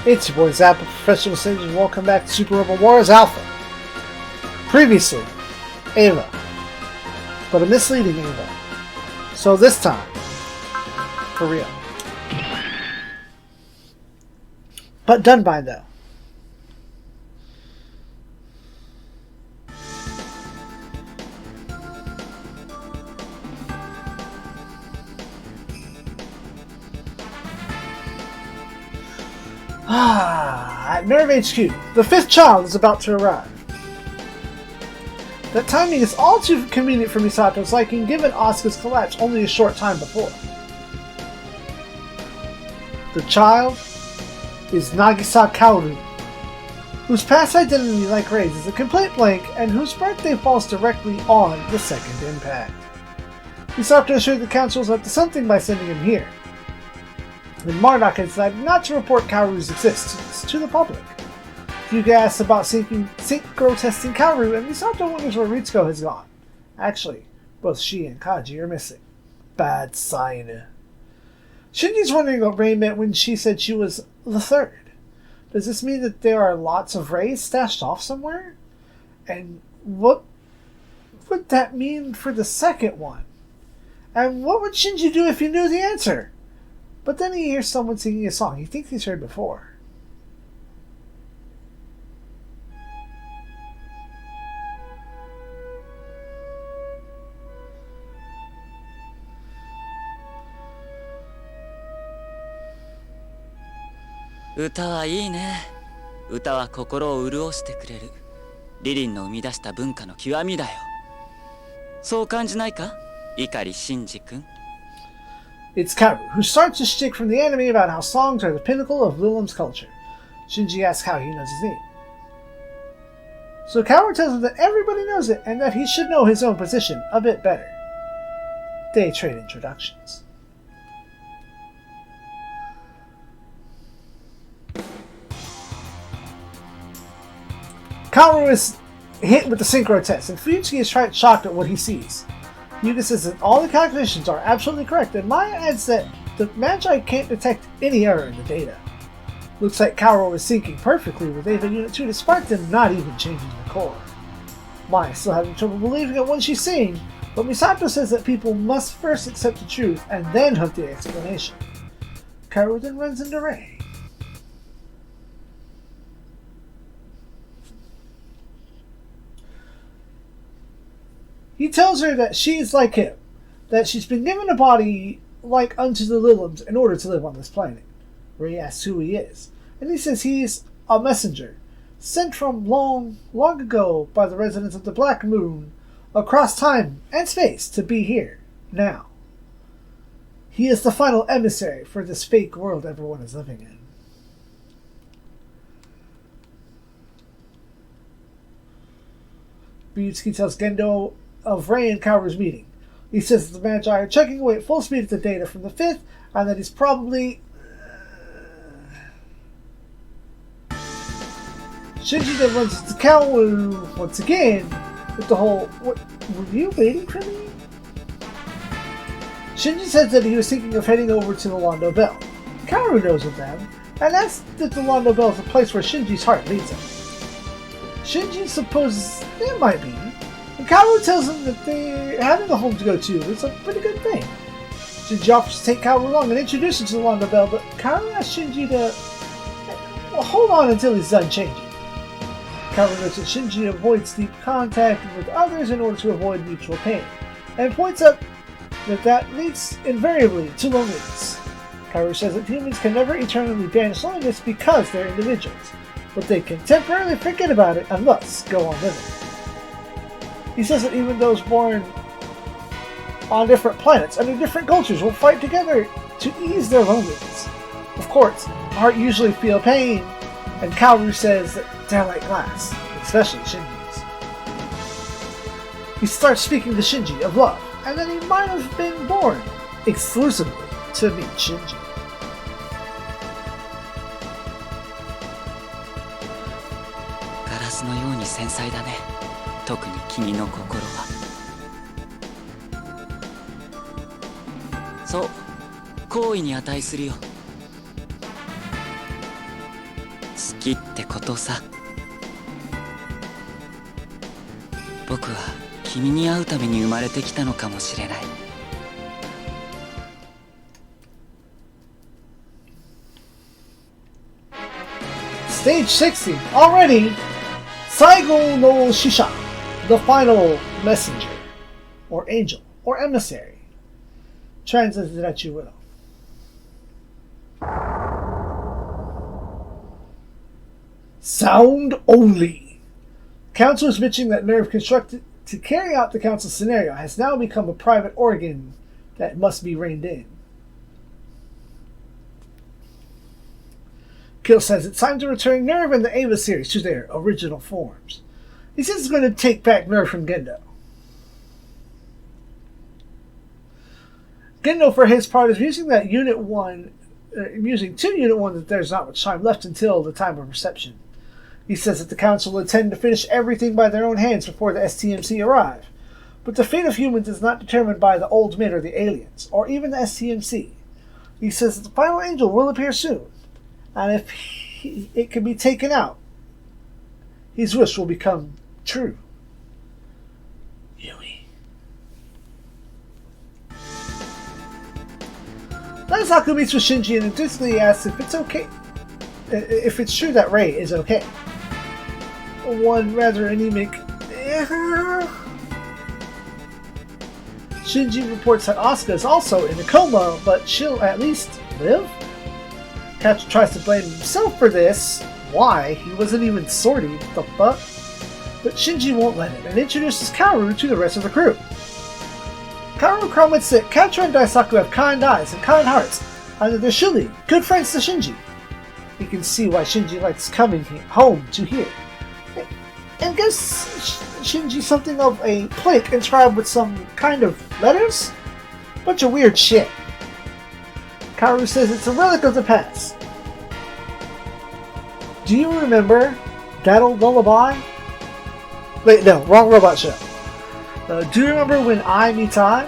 It's your boy Zappa, Professional Sage, and welcome back to Super Rebel Wars Alpha. Previously, Ava, but a misleading Ava. So this time, for real. But done by though. At Nerve HQ, the fifth child is about to arrive. That timing is all too convenient for Misato's liking, given Asuka's collapse only a short time before. The child is Nagisa Kaoru, whose past identity, like Ray's, is a complete blank and whose birthday falls directly on the second impact. Misato assured the council up to something by sending him here. Then Marduk had decided not to report Kaoru's existence to the public. Yuga asks about synchro testing Kaoru, and Misato wonders where Ritsuko has gone. Actually, both she and Kaji are missing. Bad sign. Shinji's wondering what Ray meant when she said she was the third. Does this mean that there are lots of Rays stashed off somewhere? And what would that mean for the second one? And what would Shinji do if he knew the answer? But then he hears someone singing a song he thinks he's heard before. Uta wa ii ne. Uta wa kokoro o uruoshite kureru. Lilin no umidashita bunka no kiwami da yo. Sou kanjinai ka? Ikari Shinji-kun. It's Kaoru, who starts a shtick from the anime about how songs are the pinnacle of Lilim's culture. Shinji asks how he knows his name. So Kaoru tells him that everybody knows it and that he should know his own position a bit better. They trade introductions. Kaoru is hit with the synchro test, and Fuyutsuki is shocked at what he sees. Yuga says that all the calculations are absolutely correct, and Maya adds that the Magi can't detect any error in the data. Looks like Kaoru is syncing perfectly with Ava Unit 2 despite them not even changing the core. Maya still having trouble believing it when she's seeing, but Misato says that people must first accept the truth and then hunt the explanation. Kaoru then runs into Ray. He tells her that she is like him, that she's been given a body like unto the Lilims in order to live on this planet. Ray asks who he is, and he says he's a messenger, sent from long, long ago by the residents of the Black Moon, across time and space to be here, now. He is the final emissary for this fake world everyone is living in. Fuyutsuki tells Gendo of Ray and Kaoru's meeting. He says that the Magi are checking away at full speed at the data from the fifth, and that he's probably... Shinji then runs into Kaoru once again with the whole, "What, were you waiting for me?" Shinji says that he was thinking of heading over to the Londo Bell. Kaoru knows of them, and asks that the Londo Bell is a place where Shinji's heart leads him. Shinji supposes it might be, and Kaoru tells him that they're having a home to go to is a pretty good thing. Shinji offers to take Kaoru along and introduce him to the Londo Bell, but Kaoru asks Shinji to hold on until he's done changing. Kaoru notes that Shinji avoids deep contact with others in order to avoid mutual pain, and points out that leads invariably to loneliness. Kaoru says that humans can never eternally banish loneliness because they're individuals, but they can temporarily forget about it and thus go on living. He says that even those born on different planets under different cultures will fight together to ease their loneliness. Of course, heart usually feel pain, and Kaoru says that they're like glass, especially Shinji's. He starts speaking to Shinji of love, and that he might have been born exclusively to meet Shinji. Glass のように繊細だね。特に君の心は。そう、好意に値するよ。好きってことさ。僕は君に会うために生まれてきたのかもしれない。Stage 60 already. Saigo no Shisha, the final messenger, or angel, or emissary. Translated at you will. Sound only. Council is mentioning that nerve constructed to carry out the council scenario has now become a private organ that must be reined in. Kill says it's time to return Nerve and the Ava series to their original forms. He says he's going to take back Nerve from Gendo. Gendo, for his part, is using that Unit 1, using to Unit 1 that there's not much time left until the time of reception. He says that the Council will intend to finish everything by their own hands before the STMC arrive. But the fate of humans is not determined by the Old Men or the aliens, or even the STMC. He says that the final angel will appear soon, and if it can be taken out, his wish will become true. Yui. Nazaku meets with Shinji and enthusiastically asks if it's okay, if it's true that Rei is okay. One rather anemic. Shinji reports that Asuka is also in a coma, but she'll at least live? Catcher tries to blame himself for this. Why? He wasn't even sorted. The fuck? But Shinji won't let him and introduces Kaoru to the rest of the crew. Kaoru comments that Catcher and Daisaku have kind eyes and kind hearts, and that they're surely good friends to Shinji. You can see why Shinji likes coming home to here. And gives Shinji something of a plaque inscribed with some kind of letters? Bunch of weird shit. Kaoru says it's a relic of the past. Do you remember that old lullaby? Wait, no, wrong robot show. Do you remember when I meet I?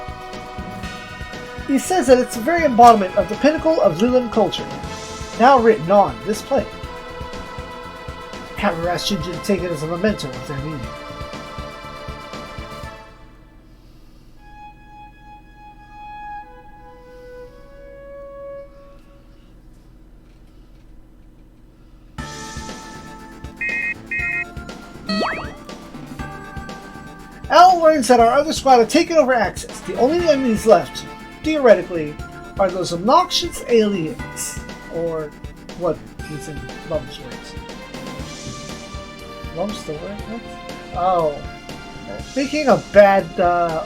He says that it's the very embodiment of the pinnacle of Lulan culture, now written on this plate. Kaoru asks Shinji to take it as a memento of their meeting. Al learns that our other squad have taken over access. The only enemies left, theoretically, are those obnoxious aliens. Or what is in Lum's words. Lum's the word? What? Oh. Thinking of bad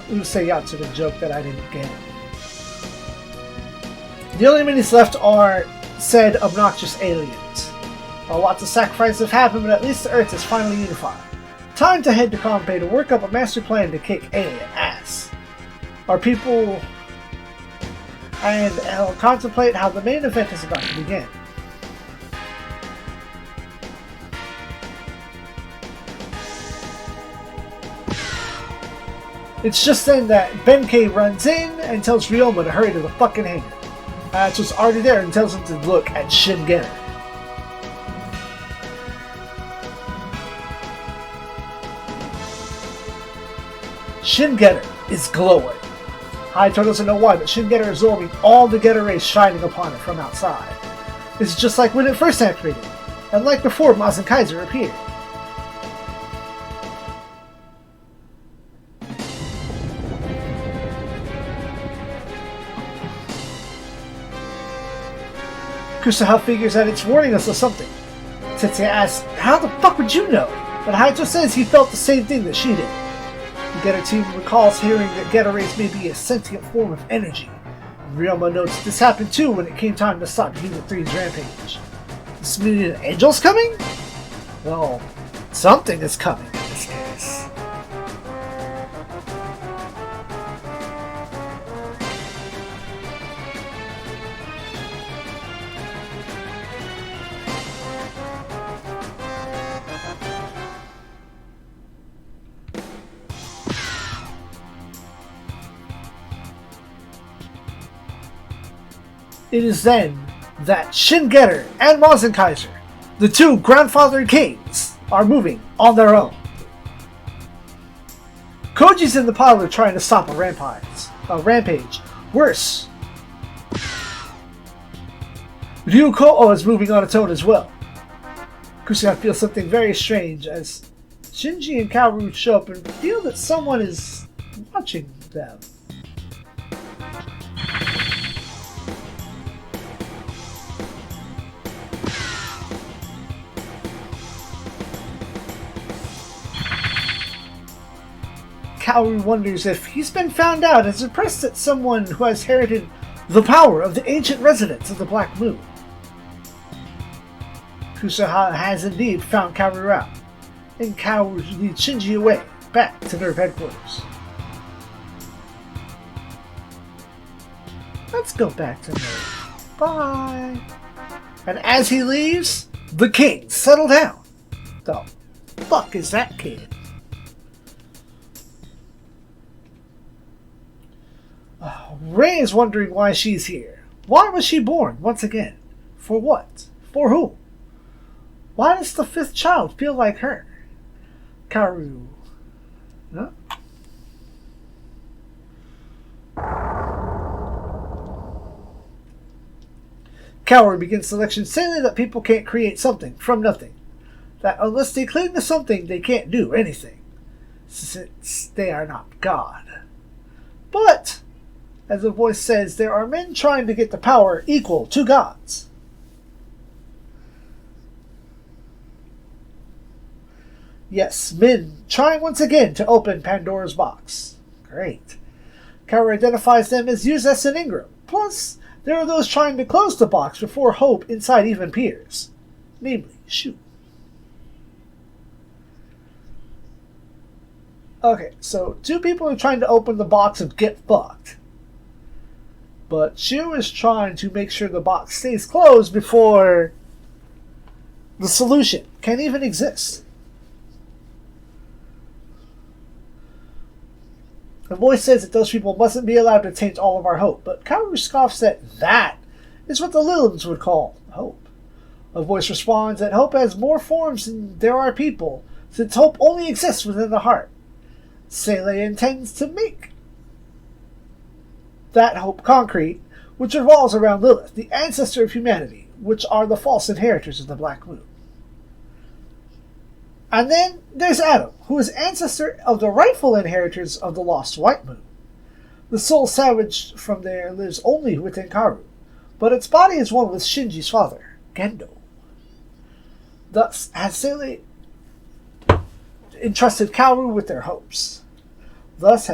Usei Yatsuda joke that I didn't get. The only enemies left are said obnoxious aliens. Lots of sacrifices have happened, but at least the Earth is finally unified. Time to head to Kanpei to work up a master plan to kick alien ass. Our people and I'll contemplate how the main event is about to begin. It's just then that Benkei runs in and tells Ryoma to hurry to the fucking hangar. Atsu's already there and tells him to look at Shingen. Shin-Getter is glowing. Haito doesn't know why, but Shin-Getter is absorbing all the Getter rays shining upon it from outside. This is just like when it first activated, and like before Mazen Kaiser appeared. Kusaha figures that it's warning us of something. Tetsuya asks, how the fuck would you know? But Haito says he felt the same thing that she did. The Getter team recalls hearing that Getter rays may be a sentient form of energy. Ryoma notes this happened too when it came time to stop Unit 3's rampage. This meaning an angel's coming? Well, something is coming in this case. It is then that Shin-Getter and Mazen Kaiser The two grandfathered kings are moving on their own. Koji's in the parlor trying to stop a rampage. Worse, Ryuko is moving on its own as well. Kusuha feels something very strange as Shinji and Kaoru show up and feel that someone is watching them. Kaoru wonders if he's been found out and is impressed that someone who has inherited the power of the ancient residents of the Black Moon. Kusuha has indeed found Kaoru out, and Kaoru leads Shinji away, back to NERV headquarters. Let's go back to NERV. Bye! And as he leaves, the king settle down. The fuck is that kid? Rei is wondering why she's here. Why was she born once again? For what? For who? Why does the fifth child feel like her? Kaoru. Huh? Kaoru begins selection saying that people can't create something from nothing. That unless they cling to something, they can't do anything. Since they are not God. But as the voice says, there are men trying to get the power equal to gods. Yes, men trying once again to open Pandora's box. Great. Kaoru identifies them as Yuzes and Ingram. Plus, there are those trying to close the box before hope inside even appears. Namely, Shu. Okay, so two people are trying to open the box of Get Fucked. But Shu is trying to make sure the box stays closed before the solution can even exist. The voice says that those people mustn't be allowed to taint all of our hope, but Kaoru scoffs that is what the Lilins would call hope. A voice responds that hope has more forms than there are people, since hope only exists within the heart. Sele intends to make that hope concrete, which revolves around Lilith, the ancestor of humanity, which are the false inheritors of the Black Moon. And then there's Adam, who is ancestor of the rightful inheritors of the lost White Moon. The soul salvaged from there lives only within Kaoru, but its body is one with Shinji's father, Gendo. Thus has Sele entrusted Kaoru with their hopes. Kaoru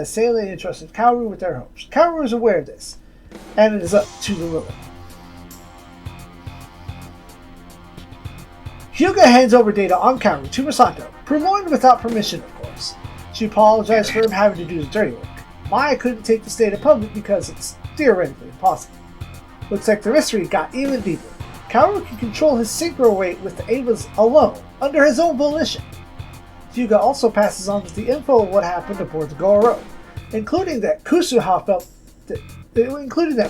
is aware of this, and it is up to the Lilith. Hyuga hands over data on Kaoru to Misato, purloined without permission, of course. She apologized for him having to do the dirty work. Maya couldn't take this data public because it's theoretically impossible. Looks like the mystery got even deeper. Kaoru can control his synchro weight with the Avas alone, under his own volition. Hyuga also passes on the info of what happened aboard the Goro, including that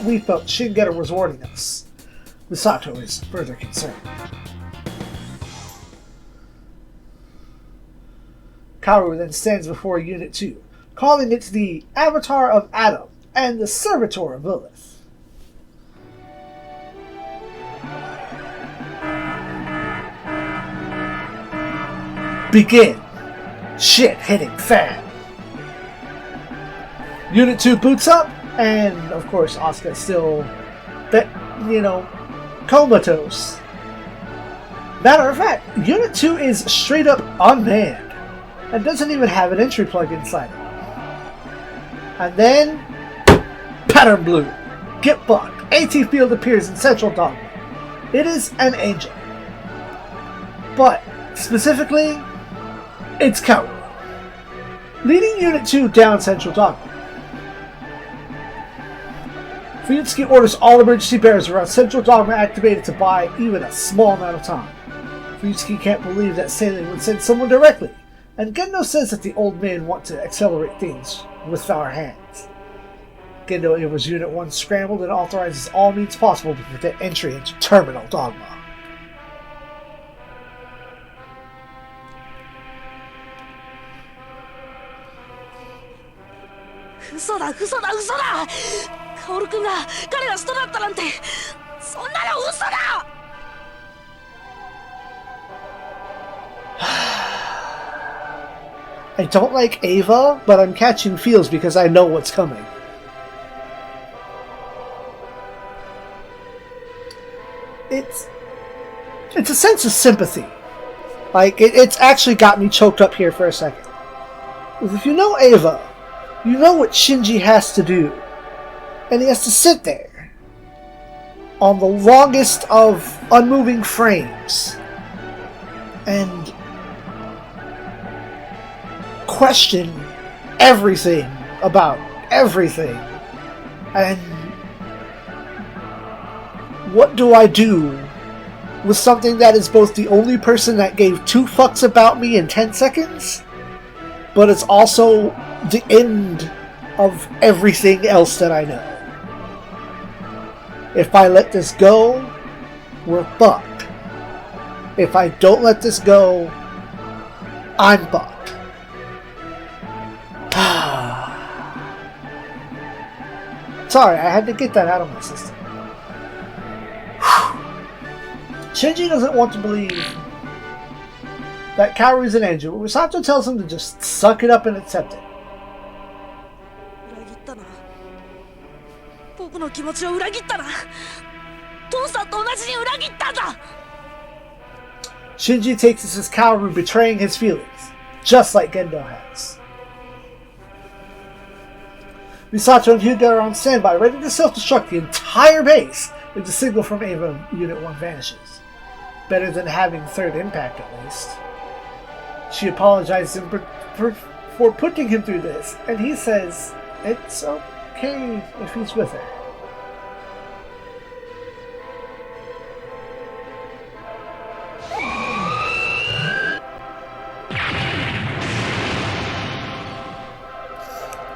we felt Shingeta was warning us. Misato is further concerned. Kaoru then stands before Unit 2, calling it the Avatar of Adam and the Servitor of Lilith. Begin! Shit hitting fan! Unit 2 boots up, and of course Asuka's still, comatose. Matter of fact, Unit 2 is straight up unmanned, and doesn't even have an entry plug inside it. And then, pattern blue. Get fucked. AT field appears in Central Dogma. It is an angel. But, specifically, it's Kaoru, leading Unit 2 down Central Dogma. Fuyutsuki orders all emergency bearers around Central Dogma activated to buy even a small amount of time. Fuyutsuki can't believe that Sailing would send someone directly, and Gendo says that the old men want to accelerate things with our hands. Gendo orders Unit 1 scrambled and authorizes all means possible to prevent entry into Terminal Dogma. 嘘だ嘘だ嘘だ。薫君が彼が人だったなんて、そんなの嘘だ。I don't like Ava, but I'm catching feels because I know what's coming. It's a sense of sympathy. Like, it's actually got me choked up here for a second. If you know Ava, you know what Shinji has to do. And he has to sit there on the longest of unmoving frames and question everything about everything. And what do I do with something that is both the only person that gave 2 fucks about me in 10 seconds, but it's also the end of everything else that I know? If I let this go, we're fucked. If I don't let this go, I'm fucked. Sorry, I had to get that out of my system. Shinji doesn't want to believe that Kaoru's an angel, but Misato tells him to just suck it up and accept it. 裏切ったな。僕の気持ちを裏切ったな。父さんと同じに裏切ったんだ。 Shinji takes this as Kaoru betraying his feelings, just like Gendo has. Misato and Hyuga are on standby, ready to self-destruct the entire base if the signal from Ava Unit 1 vanishes. Better than having third impact, at least. She apologizes for putting him through this, and he says it's okay if he's with her.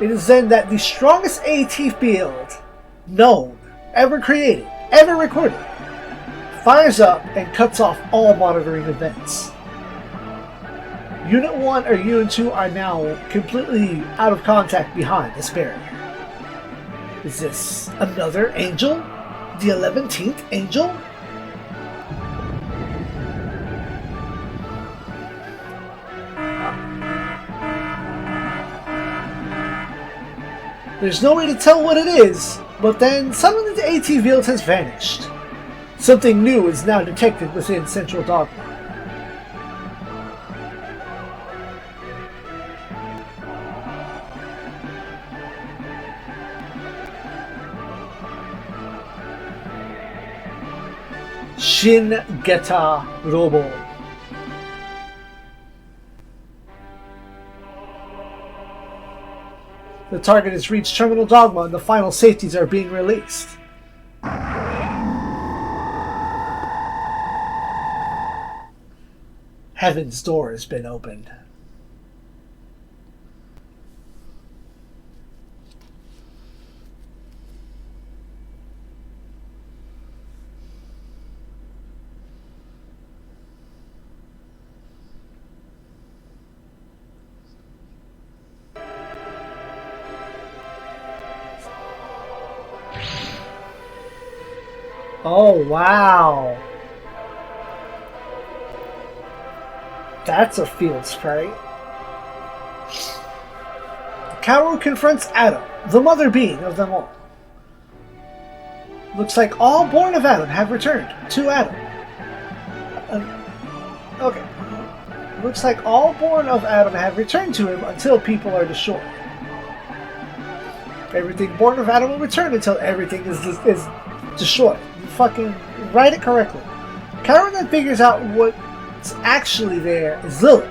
It is then that the strongest AT field known, ever created, ever recorded, fires up and cuts off all monitoring events. Unit 1 or Unit 2 are now completely out of contact behind this barrier. Is this another angel? The 11th angel? There's no way to tell what it is, but then suddenly the AT field has vanished. Something new is now detected within Central Dogma. Shin Geta Robo. The target has reached Terminal Dogma and the final safeties are being released. Heaven's door has been opened. Oh, wow. That's a field sprite. Kaoru confronts Adam, the mother being of them all. Looks like all born of Adam have returned to Adam. Okay. Looks like all born of Adam have returned to him until people are destroyed. Everything born of Adam will return until everything is destroyed. You fucking write it correctly. Kaoru then figures out what's actually there is Lilith.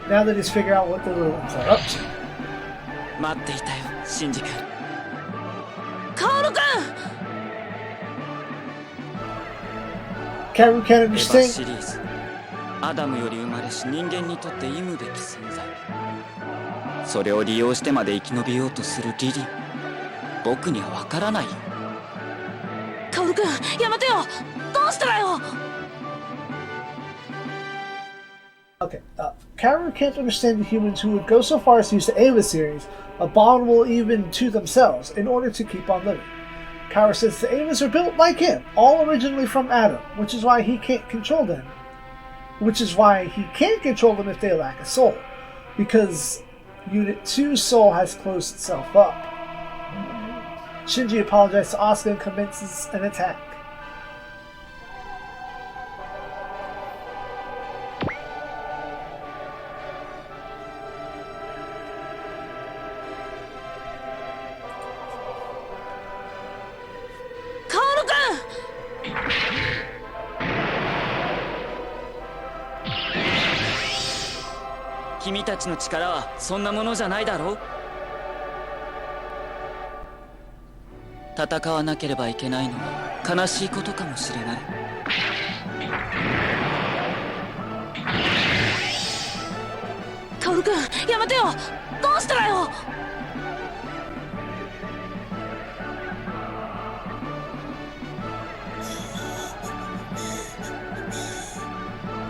Now that he's figured out what the Liliths are up to. 待っていたよ、シンジ君。薫君。Kaoru can't エヴァ understand. シリーズ、アダムより生まれし人間にとって忌むべき存在。それを利用してまで生き延びようとするリリン、僕にはわからないよ。薫君、やめてよ。どうしたらよ。Okay, Kaoru can't understand the humans who would go so far as to use the emissaries, abominable even to themselves, in order to keep on living. Kaoru says the Avis are built like him, all originally from Adam, which is why he can't control them. Which is why he can't control them if they lack a soul, because Unit 2's soul has closed itself up. Shinji apologizes to Asuka and commences an attack. Kaoru-kun! 君たちの力はそんなものじゃないだろう。戦わなければいけないのは悲しいことかもしれない。カオルくん、やめてよ。どうしたらよ。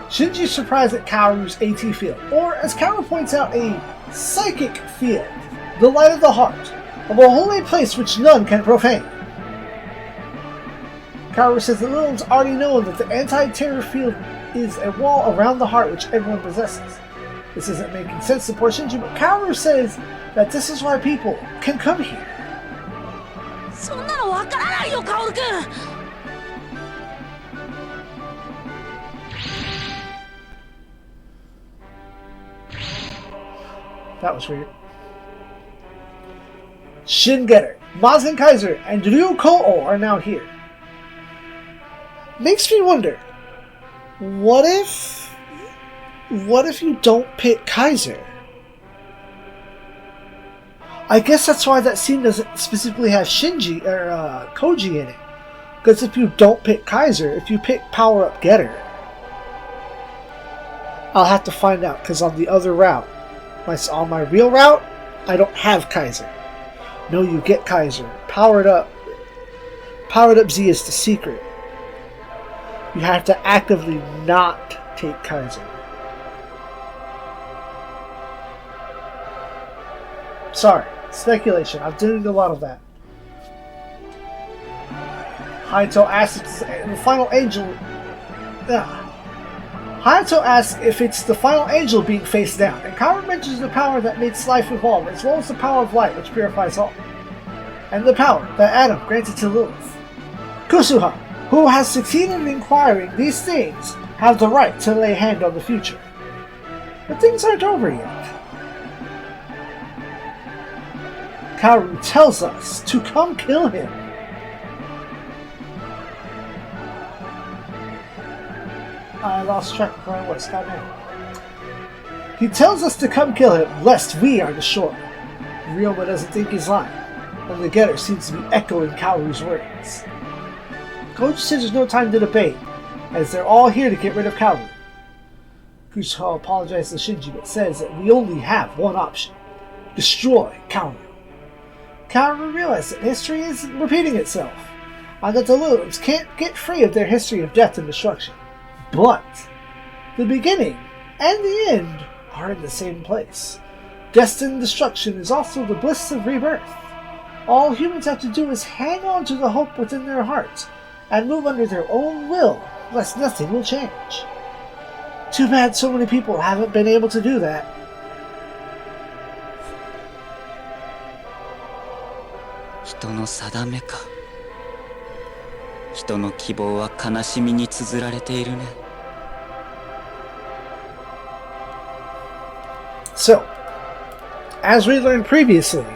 Shinji's surprised at Kaoru's AT field, or as Kaoru points out, a psychic field, the light of the heart, of a holy place which none can profane. Kaoru says that Lilith's already known that the anti-terror field is a wall around the heart which everyone possesses. This isn't making sense to poor Shinji, but Kaoru says that this is why people can come here. そんなのわからないよ、カオルくん。That was weird. Shingetter, Mazen Kaiser, and Ryuko are now here. Makes me wonder, what if you don't pick Kaiser? I guess that's why that scene doesn't specifically have Shinji or Koji in it. Because if you don't pick Kaiser, if you pick Power Up Getter, I'll have to find out. Because on the other route, on my real route, I don't have Kaiser. No, you get Kaiser. Powered up Z is the secret. You have to actively not take Kaiser. Sorry, speculation. I'm doing a lot of that. Hayato asks the final angel. Hayato asks if it's the final angel being faced down, and Kaoru mentions the power that makes life evolve, as well as the power of light, which purifies all, and the power that Adam granted to Lilith. Kusuha, who has succeeded in inquiring these things, have the right to lay hand on the future. But things aren't over yet. Kaoru tells us to come kill him. I lost track of where I was. Goddamn. He tells us to come kill him, lest we are destroyed. Ryoma doesn't think he's lying, and the getter seems to be echoing Kaoru's words. Koji says there's no time to debate, as they're all here to get rid of Kaoru. Kusuha apologizes to Shinji, but says that we only have one option: destroy Kaoru. Kaoru realizes that history is repeating itself, and that the Liliths can't get free of their history of death and destruction. But the beginning and the end are in the same place. Destined destruction is also the bliss of rebirth. All humans have to do is hang on to the hope within their hearts and move under their own will, lest nothing will change. Too bad so many people haven't been able to do that. Hito no sadame ka. Hito no kibou wa kanashimi ni tsuzurarete iru ne. So, as we learned previously,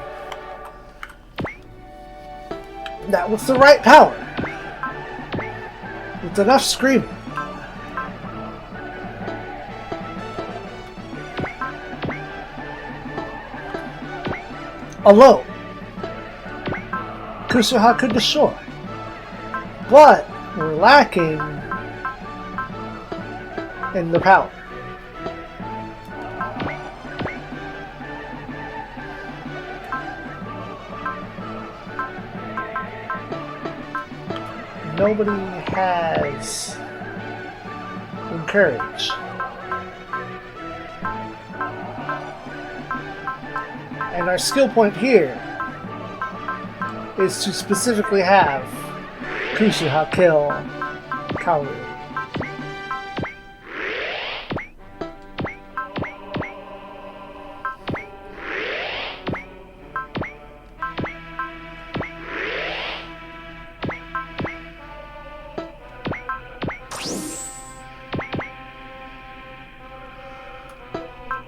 that was the right power. With enough screaming. Alone, Kusuha could destroy. But we're lacking in the power. Nobody has encouraged. And our skill point here is to specifically have Kusuha kill Kaoru.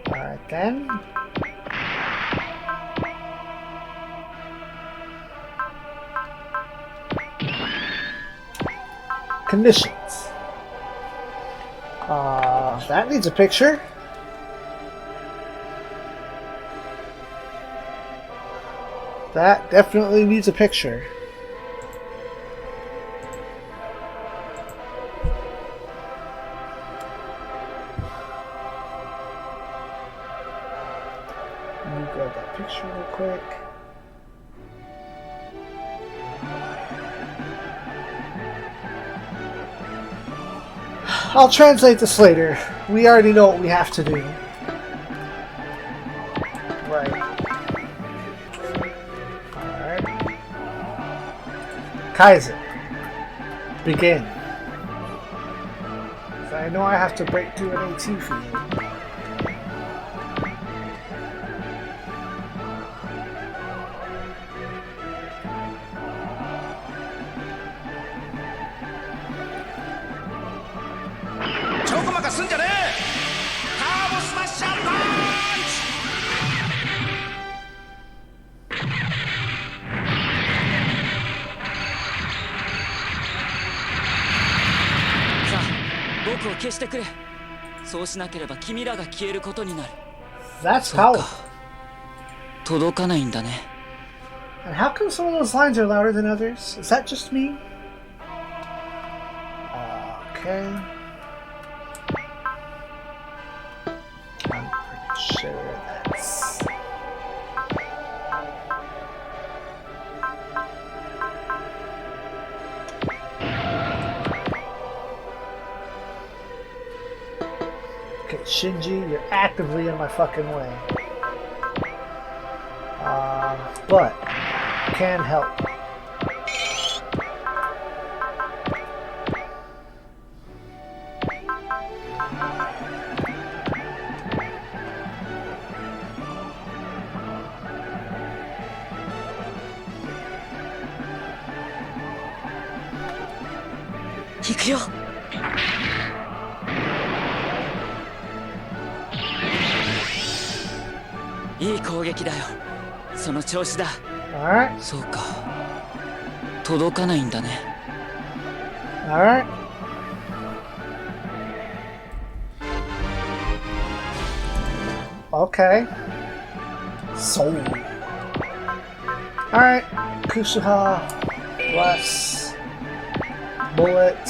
Alright then. Conditions. That needs a picture. That definitely needs a picture. Let me grab that picture real quick. I'll translate this later. We already know what we have to do. Right. Alright. Kaizen. Begin. So I know I have to break through an AT field. That's powerful. And how come some of those lines are louder than others? Is that just me? Okay. I'm pretty sure that's... Okay, Shinji, you're actively in my fucking way. But can help. Alright. Alright. Okay. Soul. Alright. Kusuha. Bless. Bullet.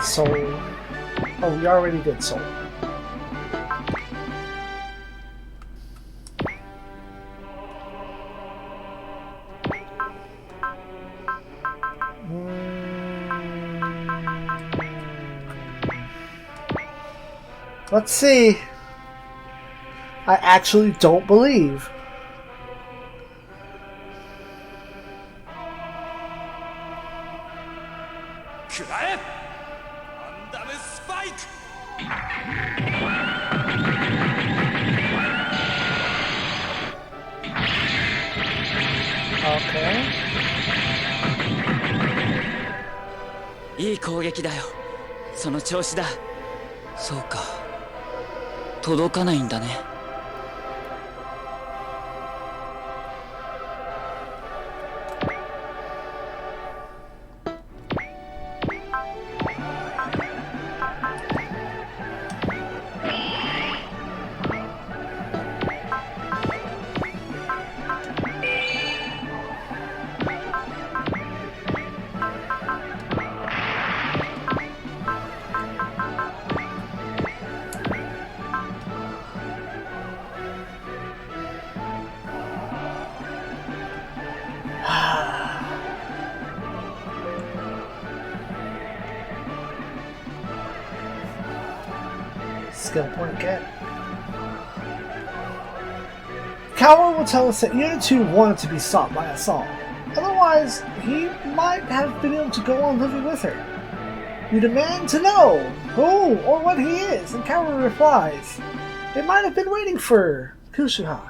Soul. Oh, we already did Soul. Let's see. I actually don't believe. Okay. いい攻撃だよ。その調子だ。そうか。届かないんだね。Skill point get. Kaoru will tell us that Unit 2 wanted to be stopped by us all. Otherwise, he might have been able to go on living with her. We demand to know who or what he is, and Kaoru replies, they might have been waiting for Kusuha.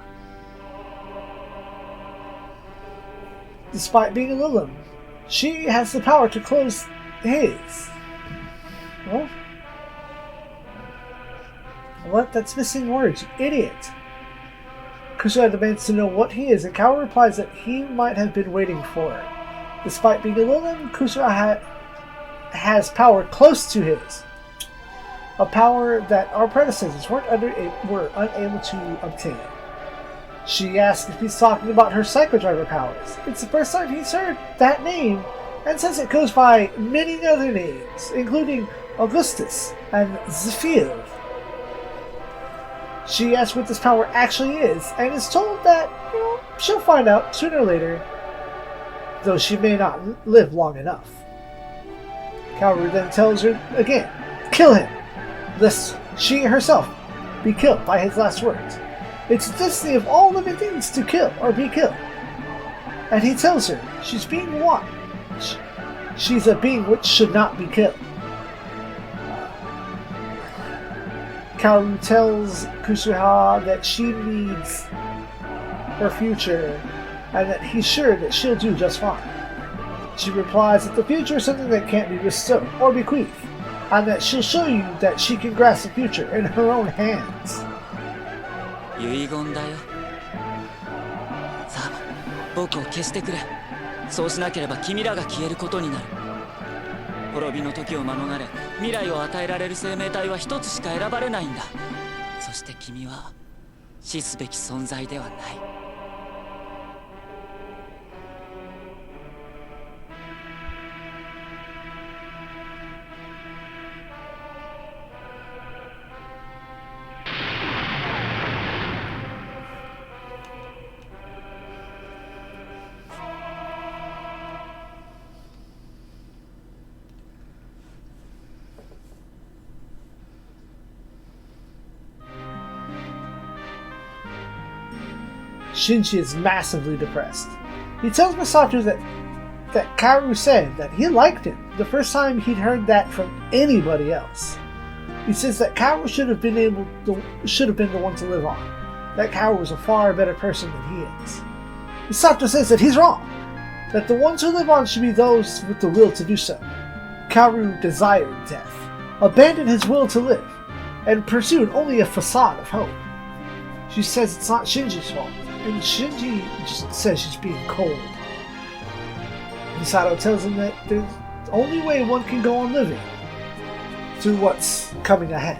Despite being a Lilim, she has the power to close his. Well, what? That's missing words, you idiot. Kusuha demands to know what he is, and Kaoru replies that he might have been waiting for her. Despite being a Lilim, Kusuha has power close to his. A power that our predecessors were unable to obtain. She asks if he's talking about her psychodriver powers. It's the first time he's heard that name, and says it goes by many other names, including Augustus and Zephyr. She asks what this power actually is, and is told that, she'll find out sooner or later, though she may not live long enough. Kaoru then tells her again, kill him, lest she herself be killed by his last words. It's the destiny of all living things to kill or be killed. And he tells her she's being watched. She's a being which should not be killed. Kaoru tells Kusuha that she needs her future and that he's sure that she'll do just fine. She replies that the future is something that can't be bestowed or bequeathed, and that she'll show you that she can grasp the future in her own hands. 遺言だよ。さあ、僕を消してくれ。そうしなければ君らが消えることになる。滅びの時を免れ、未来を与えられる生命体は一つしか選ばれないんだ。そして君は死すべき存在ではない。Shinji is massively depressed. He tells Masato that Kaoru said that he liked him the first time he'd heard that from anybody else. He says that Kaoru should have been the one to live on. That Kaoru was a far better person than he is. Masato says that he's wrong. That the ones who live on should be those with the will to do so. Kaoru desired death, abandoned his will to live, and pursued only a facade of hope. She says it's not Shinji's fault, and Shinji just says she's being cold. Misato tells him that there's the only way one can go on living through what's coming ahead.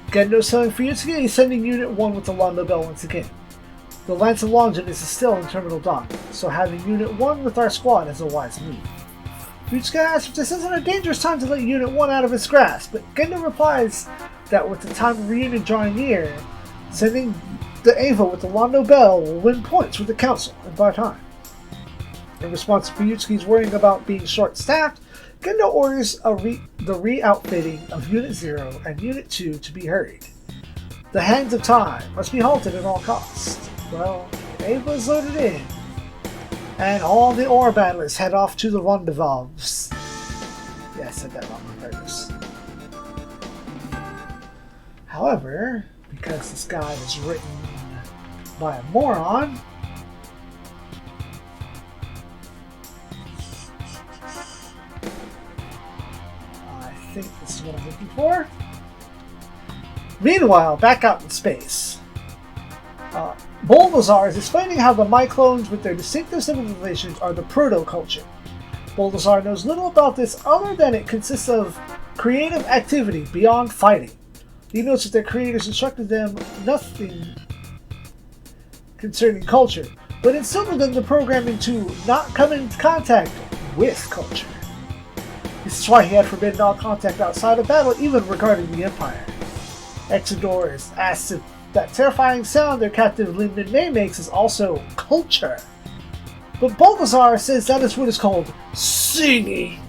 Gendo's telling Fuyutsuki he's sending Unit 1 with the Londo Bell once again. The Lance of Longinus is still in Terminal Dock, so having Unit 1 with our squad is a wise move. Fuyutsuki asks if this isn't a dangerous time to let Unit 1 out of its grasp, but Gendo replies that with the time of reunion drawing near, sending the Ava with the Londo Bell will win points with the Council and buy time. In response to Fuyutsuki's worrying about being short-staffed, Gendo orders the re-outfitting of Unit 0 and Unit 2 to be hurried. The Hands of Time must be halted at all costs. Well, Ava's loaded in, and all the ore battlers head off to the rendezvous. Yeah, I said that wrong on purpose. However, because this guide is written by a moron, I think this is what I'm looking for. Meanwhile, back out in space, Bulbasaur is explaining how the Myclones with their distinctive civilizations are the proto-culture. Bulbasaur knows little about this other than it consists of creative activity beyond fighting. He notes that their creators instructed them nothing concerning culture, but instilled in them the programming to not come into contact with culture. This is why he had forbidden all contact outside of battle, even regarding the Empire. Exodor is asked if that terrifying sound their captive Lin May makes is also culture. But Bulbasaur says that is what is called singing.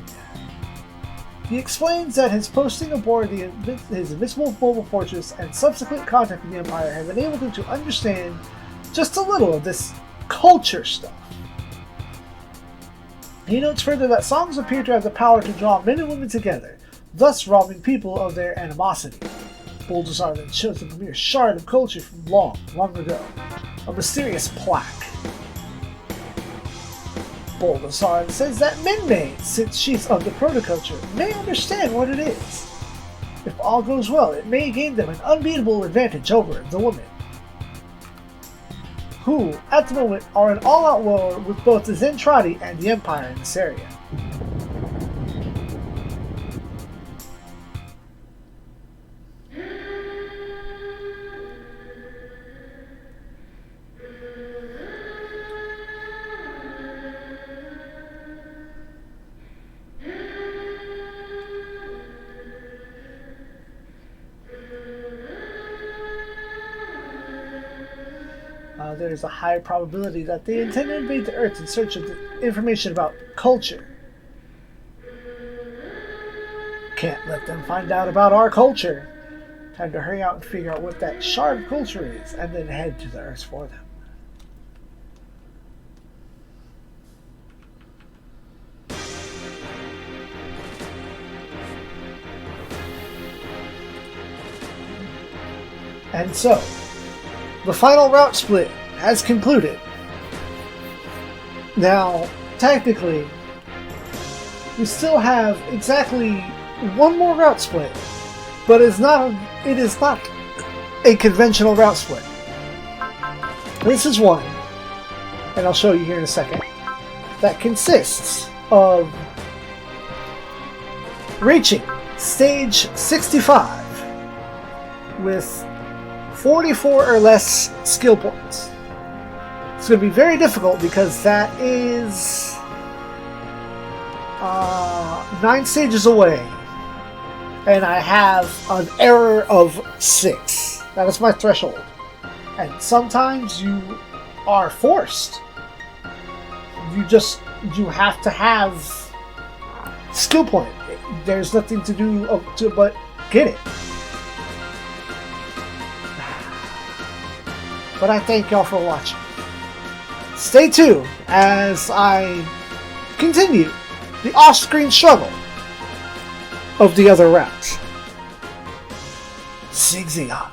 He explains that his posting aboard his Invincible Mobile Fortress and subsequent contact with the Empire have enabled him to understand just a little of this culture stuff. He notes further that songs appear to have the power to draw men and women together, thus robbing people of their animosity. Bulbasaur then shows them a mere shard of culture from long, long ago, a mysterious plaque. Bulbasaur says that Minmay, since she's of the protoculture, may understand what it is. If all goes well, it may gain them an unbeatable advantage over the women, who, at the moment, are in all-out war with both the Zentradi and the Empire in this area. There's a high probability that they intend to invade the Earth in search of information about culture. Can't let them find out about our culture. Time to hurry out and figure out what that shard of culture is, and then head to the Earth for them. And so, the final route split has concluded. Now, technically, we still have exactly one more route split, but it is not a conventional route split. This is one, and I'll show you here in a second, that consists of reaching stage 65 with 44 or less skill points. It's going to be very difficult because that is 9 stages away, and I have an error of 6. That is my threshold. And sometimes you are forced. You have to have skill point. There's nothing to do but get it. But I thank y'all for watching. Stay tuned as I continue the off-screen struggle of the other routes. SIEG ZEON.